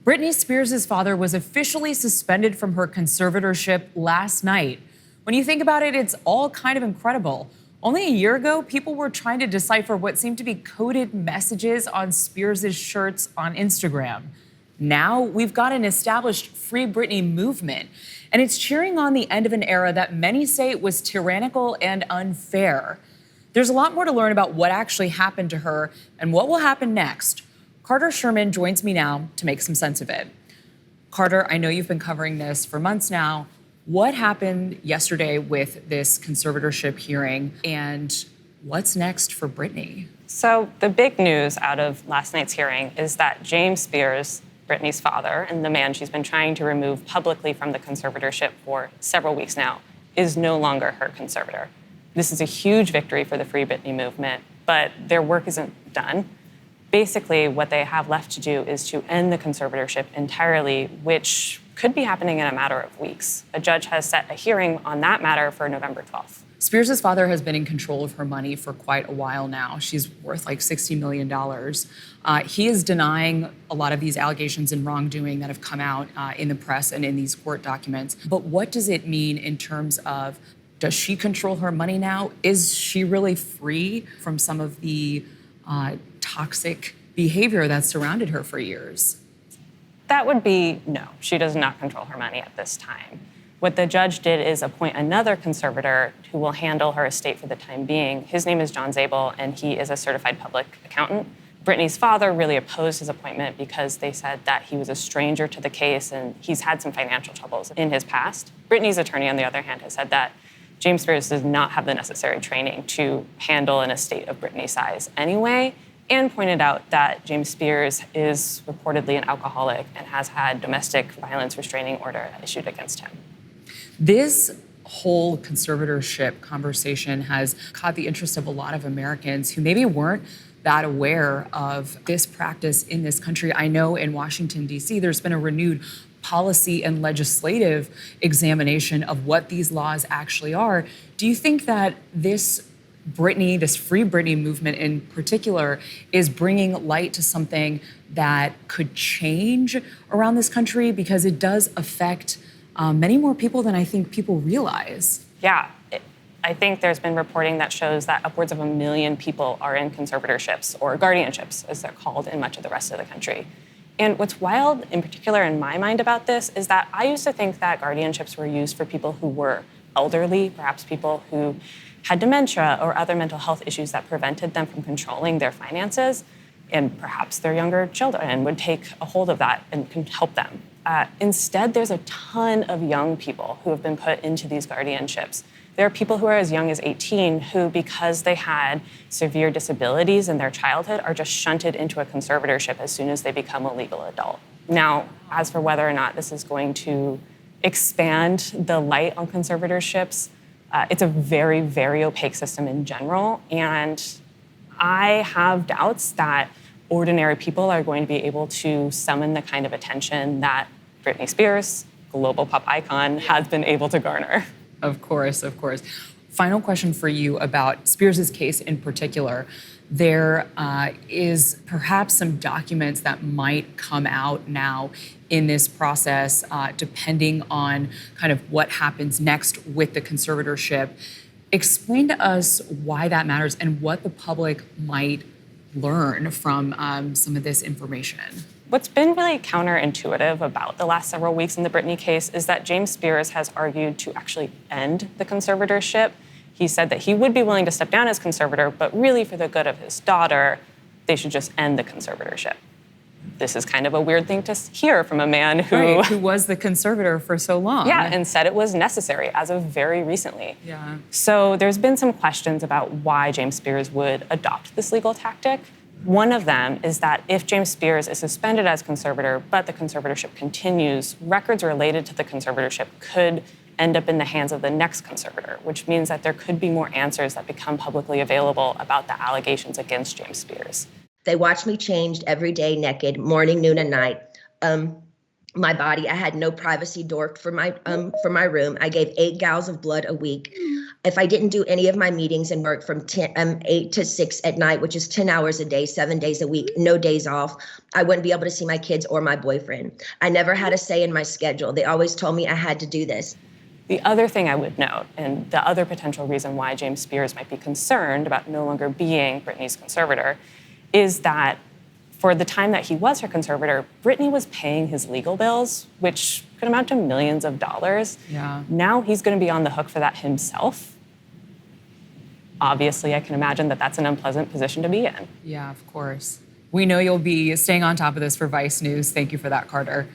Britney Spears' father was officially suspended from her conservatorship last night. When you think about it, it's all kind of incredible. Only a year ago, people were trying to decipher what seemed to be coded messages on Spears' shirts on Instagram. Now we've got an established Free Britney movement, and it's cheering on the end of an era that many say was tyrannical and unfair. There's a lot more to learn about what actually happened to her and what will happen next. Carter Sherman joins me now to make some sense of it. Carter, I know you've been covering this for months now. What happened yesterday with this conservatorship hearing, and what's next for Britney? So the big news out of last night's hearing is that James Spears, Britney's father, and the man she's been trying to remove publicly from the conservatorship for several weeks now, is no longer her conservator. This is a huge victory for the Free Britney movement, but their work isn't done. Basically, what they have left to do is to end the conservatorship entirely, which could be happening in a matter of weeks. A judge has set a hearing on that matter for November 12th. Spears' father has been in control of her money for quite a while now. She's worth like $60 million. He is denying a lot of these allegations and wrongdoing that have come out in the press and in these court documents. But what does it mean in terms of, does she control her money now? Is she really free from some of the toxic behavior that surrounded her for years? That would be no. She does not control her money at this time. What the judge did is appoint another conservator who will handle her estate for the time being. His name is John Zabel, and he is a certified public accountant. Britney's father really opposed his appointment because they said that he was a stranger to the case and he's had some financial troubles in his past. Britney's attorney, on the other hand, has said that James Spears does not have the necessary training to handle an estate of Britney's size anyway, and pointed out that James Spears is reportedly an alcoholic and has had domestic violence restraining order issued against him. This whole conservatorship conversation has caught the interest of a lot of Americans who maybe weren't that aware of this practice in this country. I know in Washington, D.C., there's been a renewed policy and legislative examination of what these laws actually are. Do you think that this Free Britney movement in particular, is bringing light to something that could change around this country? Because it does affect many more people than I think people realize. Yeah, I think there's been reporting that shows that upwards of 1 million people are in conservatorships, or guardianships, as they're called in much of the rest of the country. And what's wild, in particular in my mind about this, is that I used to think that guardianships were used for people who were elderly, perhaps people who had dementia or other mental health issues that prevented them from controlling their finances, and perhaps their younger children would take a hold of that and can help them. Instead, there's a ton of young people who have been put into these guardianships. There are people who are as young as 18 who, because they had severe disabilities in their childhood, are just shunted into a conservatorship as soon as they become a legal adult. Now, as for whether or not this is going to expand the light on conservatorships, it's a very, very opaque system in general, and I have doubts that ordinary people are going to be able to summon the kind of attention that Britney Spears, global pop icon, has been able to garner. Of course, of course. Final question for you about Spears' case in particular. There is perhaps some documents that might come out now in this process, depending on kind of what happens next with the conservatorship. Explain to us why that matters and what the public might learn from some of this information. What's been really counterintuitive about the last several weeks in the Britney case is that James Spears has argued to actually end the conservatorship. He said that he would be willing to step down as conservator, but really for the good of his daughter, they should just end the conservatorship. This is kind of a weird thing to hear from a man who was the conservator for so long. Yeah, and said it was necessary as of very recently. Yeah. So there's been some questions about why James Spears would adopt this legal tactic. One of them is that if James Spears is suspended as conservator, but the conservatorship continues, records related to the conservatorship could end up in the hands of the next conservator, which means that there could be more answers that become publicly available about the allegations against James Spears. They watch me changed every day naked, morning, noon, and night. my body. I had no privacy door for my room. I gave 8 gallons of blood a week. If I didn't do any of my meetings and work from 8 to 6 at night, which is 10 hours a day, 7 days a week, no days off, I wouldn't be able to see my kids or my boyfriend. I never had a say in my schedule. They always told me I had to do this. The other thing I would note, and the other potential reason why James Spears might be concerned about no longer being Britney's conservator, is that for the time that he was her conservator, Britney was paying his legal bills, which could amount to millions of dollars. Yeah. Now he's going to be on the hook for that himself. Obviously, I can imagine that that's an unpleasant position to be in. Yeah, of course. We know you'll be staying on top of this for Vice News. Thank you for that, Carter.